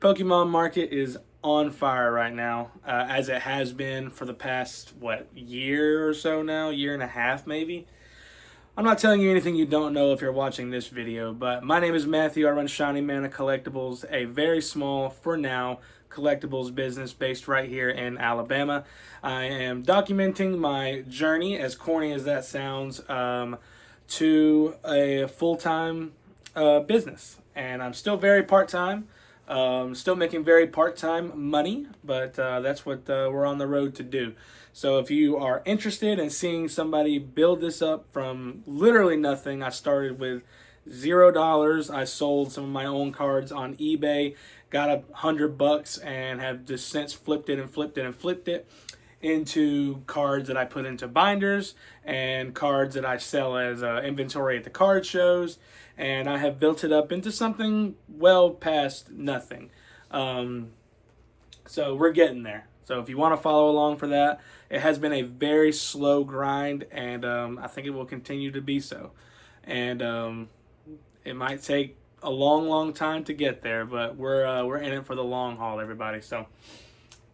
Pokemon market is on fire right now, as it has been for the past, year or so now, year and a half maybe. I'm not telling you anything you don't know if you're watching this video, but my name is Matthew. I run Shiny Mana Collectibles, a very small, for now, collectibles business based right here in Alabama. I am documenting my journey, as corny as that sounds, to a full-time business. And I'm still very part-time. Still making very part-time money, but that's what we're on the road to do. So if you are interested in seeing somebody build this up from literally nothing, I started with $0. I sold some of my own cards on eBay, got $100, and have just since flipped it and flipped it and flipped it into cards that I put into binders and cards that I sell as inventory at the card shows, and I have built it up into something well past nothing. So we're getting there. So if you want to follow along for that, it has been a very slow grind, and I think it will continue to be so. And it might take a long, long time to get there, but we're in it for the long haul, everybody. So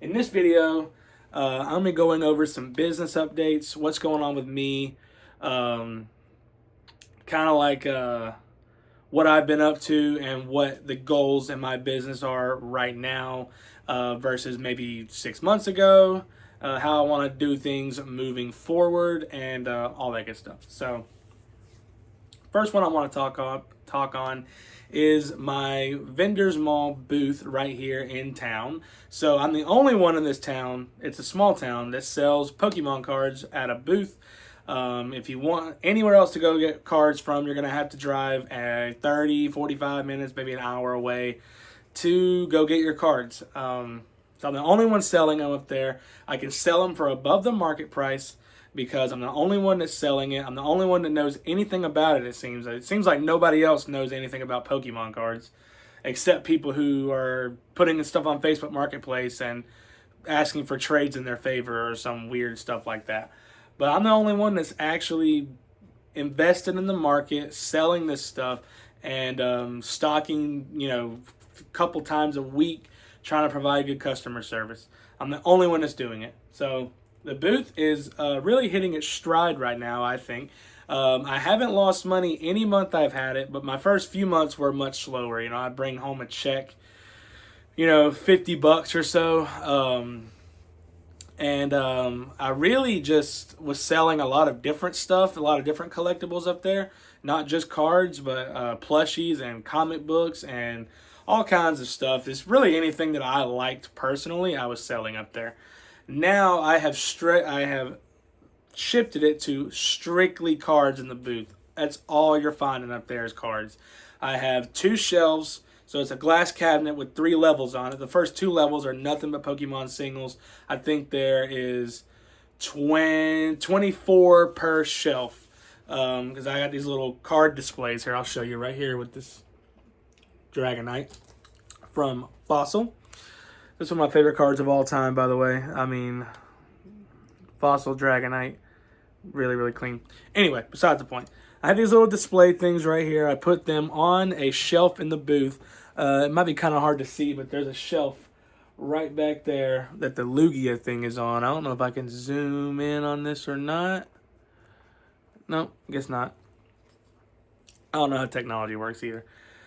in this video, I'm going to be going over some business updates, what's going on with me, kind of like what I've been up to and what the goals in my business are right now versus maybe 6 months ago, how I want to do things moving forward, and all that good stuff. So first one I want to talk on is my Vendors Mall booth right here in town. So I'm the only one in this town, it's a small town, that sells Pokemon cards at a booth. If you want anywhere else to go get cards from, you're going to have to drive 30, 45 minutes, maybe an hour away to go get your cards. So I'm the only one selling them up there. I can sell them for above the market price because I'm the only one that's selling it. I'm the only one that knows anything about it, it seems. It seems like nobody else knows anything about Pokemon cards except people who are putting this stuff on Facebook Marketplace and asking for trades in their favor or some weird stuff like that. But I'm the only one that's actually invested in the market, selling this stuff, and stocking, a couple times a week, trying to provide good customer service. I'm the only one that's doing it. So the booth is really hitting its stride right now, I think. I haven't lost money any month I've had it, but my first few months were much slower. I'd bring home a check, $50 or so. And I really just was selling a lot of different stuff, a lot of different collectibles up there. Not just cards, but plushies and comic books and all kinds of stuff. It's really anything that I liked personally, I was selling up there. Now I have shifted it to strictly cards in the booth. That's all you're finding up there is cards. I have 2 shelves. So it's a glass cabinet with 3 levels on it. The first 2 levels are nothing but Pokemon singles. I think there is 24 per shelf. Because I got these little card displays here. I'll show you right here with this Dragonite from Fossil. This is one of my favorite cards of all time, by the way. I mean, Fossil Dragonite. Really, really clean. Anyway, besides the point. I have these little display things right here. I put them on a shelf in the booth. It might be kind of hard to see, but there's a shelf right back there that the Lugia thing is on. I don't know if I can zoom in on this or not. No, I guess not. I don't know how technology works either.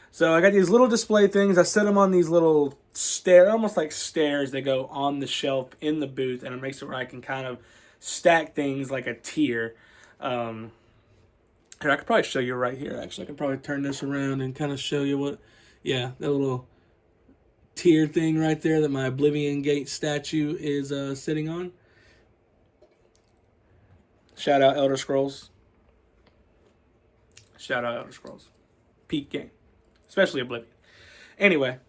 So I got these little display things. I set them on these little stairs, almost like stairs. They go on the shelf in the booth, and it makes it where I can kind of stack things like a tier. Here, I could probably show you right here, actually. I could probably turn this around and kind of show you what... Yeah, that little tier thing right there that my Oblivion Gate statue is sitting on. Shout out Elder Scrolls. Shout out Elder Scrolls. Peak game. Especially Oblivion. Anyway,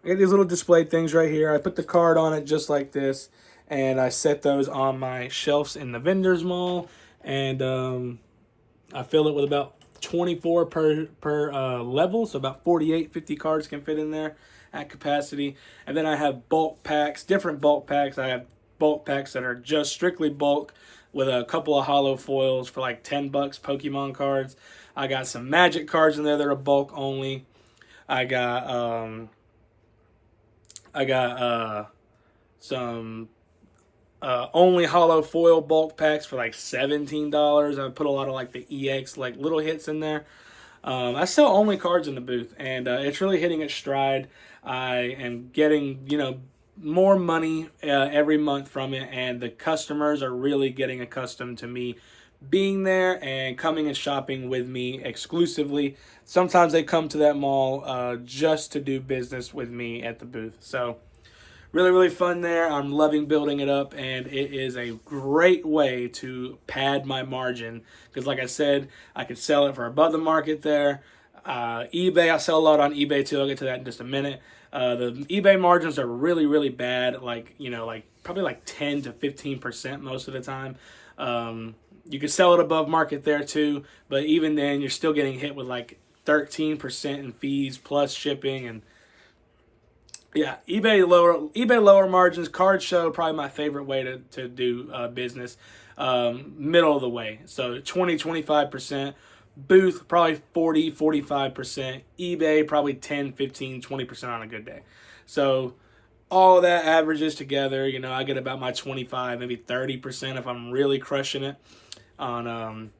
I got these little display things right here. I put the card on it just like this. And I set those on my shelves in the Vendors Mall. And I fill it with about 24 per level, so about 50 cards can fit in there at capacity. And then I have bulk packs, different bulk packs. I have bulk packs that are just strictly bulk with a couple of hollow foils for like $10 Pokemon cards. I got some Magic cards in there that are bulk only. I got I got some only hollow foil bulk packs for like $17. I put a lot of like the EX like little hits in there. I sell only cards in the booth, and it's really hitting its stride. I am getting, more money every month from it, and the customers are really getting accustomed to me being there and coming and shopping with me exclusively. Sometimes they come to that mall just to do business with me at the booth. So really, really fun there. I'm loving building it up, and it is a great way to pad my margin because, like I said, I could sell it for above the market there. eBay, I sell a lot on eBay too. I'll get to that in just a minute. The eBay margins are really, really bad. Like, probably like 10 to 15% most of the time. You can sell it above market there too, but even then, you're still getting hit with like 13% in fees plus shipping and. Yeah, eBay lower margins. Card show probably my favorite way to do business. Middle of the way, so 20-25%. Booth probably 40-45%. eBay probably 10-15-20% on a good day. So all of that averages together. I get about my 25, maybe 30% if I'm really crushing it on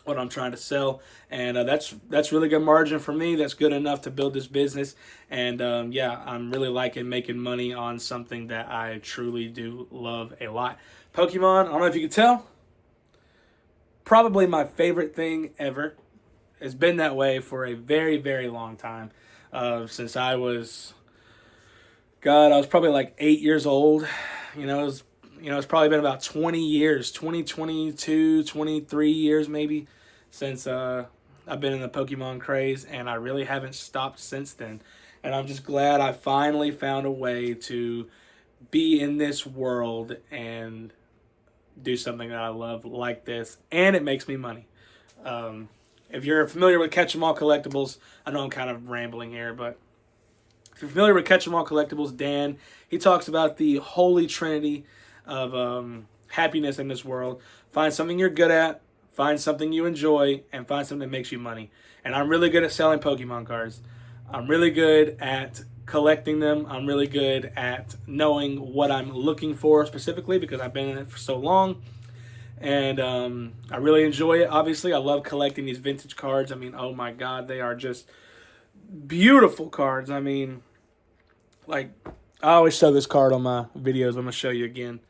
what I'm trying to sell, and that's really good margin for me. That's good enough to build this business, and I'm really liking making money on something that I truly do love a lot. Pokemon, I don't know if you can tell, probably my favorite thing ever. It's been that way for a very, very long time, since I was probably like 8 years old. It's probably been about 20 years, 22, 23 years maybe, since I've been in the Pokemon craze, and I really haven't stopped since then. And I'm just glad I finally found a way to be in this world and do something that I love like this, and it makes me money. If you're familiar with Catch 'em All Collectibles, I know I'm kind of rambling here, but if you're familiar with Catch 'em All Collectibles, Dan, he talks about the holy trinity of happiness in this world. Find something you're good at, find something you enjoy, and find something that makes you money. And I'm really good at selling Pokemon cards. I'm really good at collecting them. I'm really good at knowing what I'm looking for specifically because I've been in it for so long. And I really enjoy it. Obviously, I love collecting these vintage cards. I mean, oh my God, they are just beautiful cards. I mean, like, I always show this card on my videos. I'm going to show you again.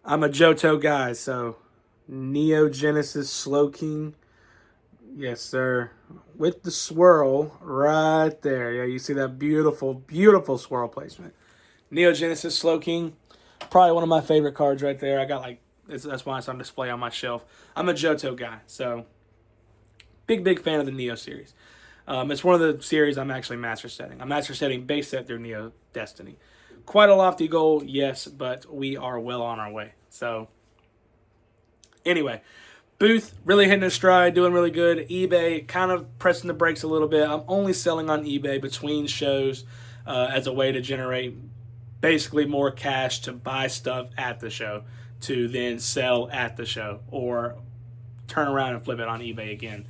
I'm a Johto guy, so Neo Genesis Slowking. Yes, sir. With the swirl right there. Yeah, you see that beautiful, beautiful swirl placement. Neo Genesis Slowking. Probably one of my favorite cards right there. I got like, that's why it's on display on my shelf. I'm a Johto guy, so big, big fan of the Neo series. It's one of the series I'm actually master setting. I'm master setting base set through Neo Destiny. Quite a lofty goal, yes, but we are well on our way. So, anyway, booth really hitting its stride, doing really good. eBay kind of pressing the brakes a little bit. I'm only selling on eBay between shows as a way to generate basically more cash to buy stuff at the show to then sell at the show or turn around and flip it on eBay again.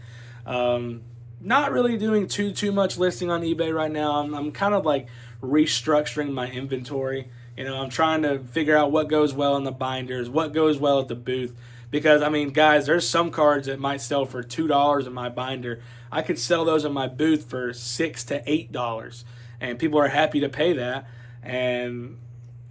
Not really doing too much listing on eBay right now. I'm kind of like restructuring my inventory. I'm trying to figure out what goes well in the binders, what goes well at the booth. Because, I mean, guys, there's some cards that might sell for $2 in my binder. I could sell those in my booth for $6 to $8. And people are happy to pay that. And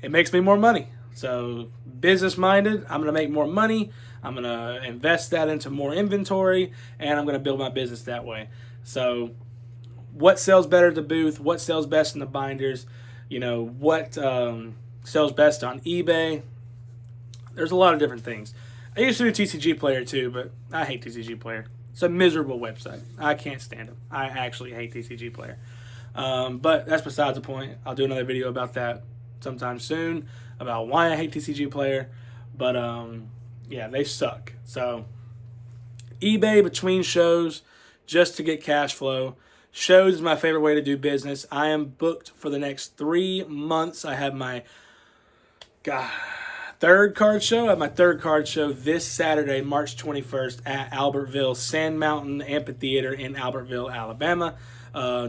it makes me more money. So, business-minded, I'm going to make more money. I'm going to invest that into more inventory. And I'm going to build my business that way. So, what sells better at the booth? What sells best in the binders? What sells best on eBay? There's a lot of different things. I used to do TCG Player too, but I hate TCG Player. It's a miserable website. I can't stand them. I actually hate TCG Player. But that's besides the point. I'll do another video about that sometime soon, about why I hate TCG Player. But, yeah, they suck. So, eBay between shows just to get cash flow. Shows is my favorite way to do business. I am booked for the next 3 months. I have my third card show. I have my third card show this Saturday, March 21st at Albertville Sand Mountain Amphitheater in Albertville, Alabama.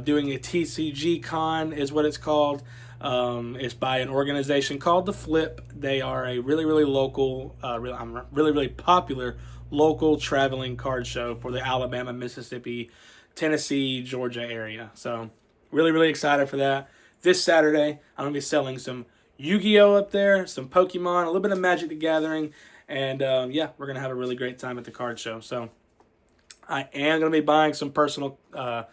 doing a TCG con is what it's called. It's by an organization called The Flip. They are a really, really local, really, really popular local traveling card show for the Alabama, Mississippi, Tennessee, Georgia area. So really, really excited for that. This Saturday, I'm going to be selling some Yu-Gi-Oh up there, some Pokemon, a little bit of Magic the Gathering, and yeah, we're going to have a really great time at the card show. So I am going to be buying some personal, well,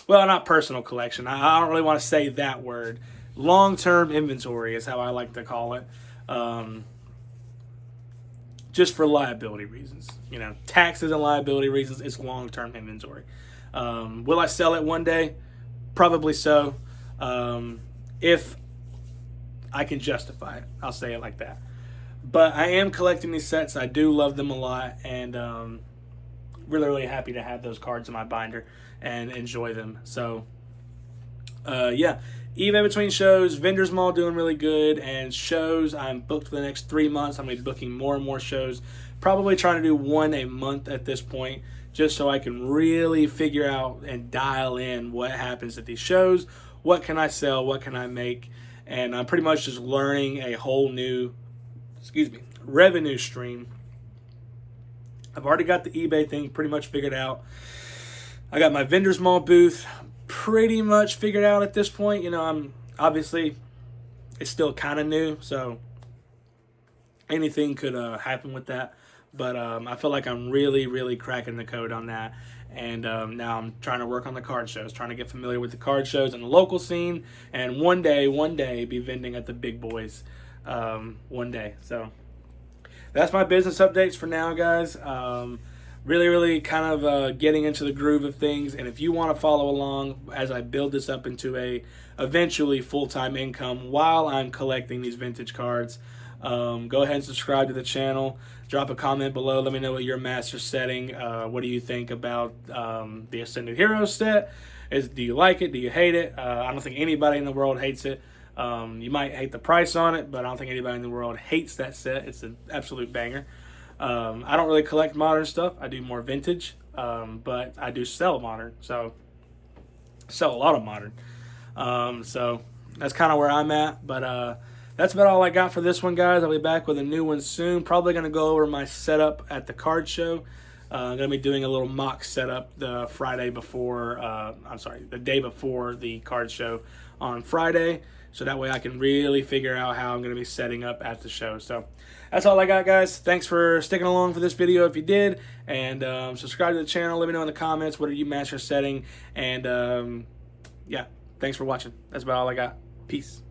not personal collection. I don't really want to say that word. Long-term inventory is how I like to call it. Just for liability reasons. You know, taxes and liability reasons, it's long-term inventory. Will I sell it one day? Probably so. If I can justify it. I'll say it like that. But I am collecting these sets. I do love them a lot, and really, really happy to have those cards in my binder and enjoy them. So, yeah. Even between shows, Vendors Mall doing really good, and shows, I'm booked for the next 3 months. I'm going to be booking more and more shows. Probably trying to do one a month at this point, just so I can really figure out and dial in what happens at these shows. What can I sell? What can I make? And I'm pretty much just learning a whole new, revenue stream. I've already got the eBay thing pretty much figured out. I got my Vendors Mall booth pretty much figured out at this point. You know, I'm obviously, it's still kind of new, so anything could happen with that. But I feel like I'm really, really cracking the code on that. And now I'm trying to work on the card shows, trying to get familiar with the card shows and the local scene, and one day be vending at the big boys one day. So that's my business updates for now, guys. Really, really kind of getting into the groove of things. And if you want to follow along as I build this up into a eventually full-time income while I'm collecting these vintage cards, go ahead and subscribe to the channel. Drop a comment below. Let me know what your master setting. What do you think about the Ascended Heroes set? Do you like it? Do you hate it? I don't think anybody in the world hates it. You might hate the price on it, but I don't think anybody in the world hates that set. It's an absolute banger. I don't really collect modern stuff. I do more vintage, but I do sell modern. So sell a lot of modern. So that's kind of where I'm at. But that's about all I got for this one, guys. I'll be back with a new one soon. Probably going to go over my setup at the card show. I'm going to be doing a little mock setup the day before the card show on Friday. So that way I can really figure out how I'm going to be setting up at the show. So that's all I got, guys. Thanks for sticking along for this video if you did. And subscribe to the channel. Let me know in the comments what are you master setting. And yeah, thanks for watching. That's about all I got. Peace.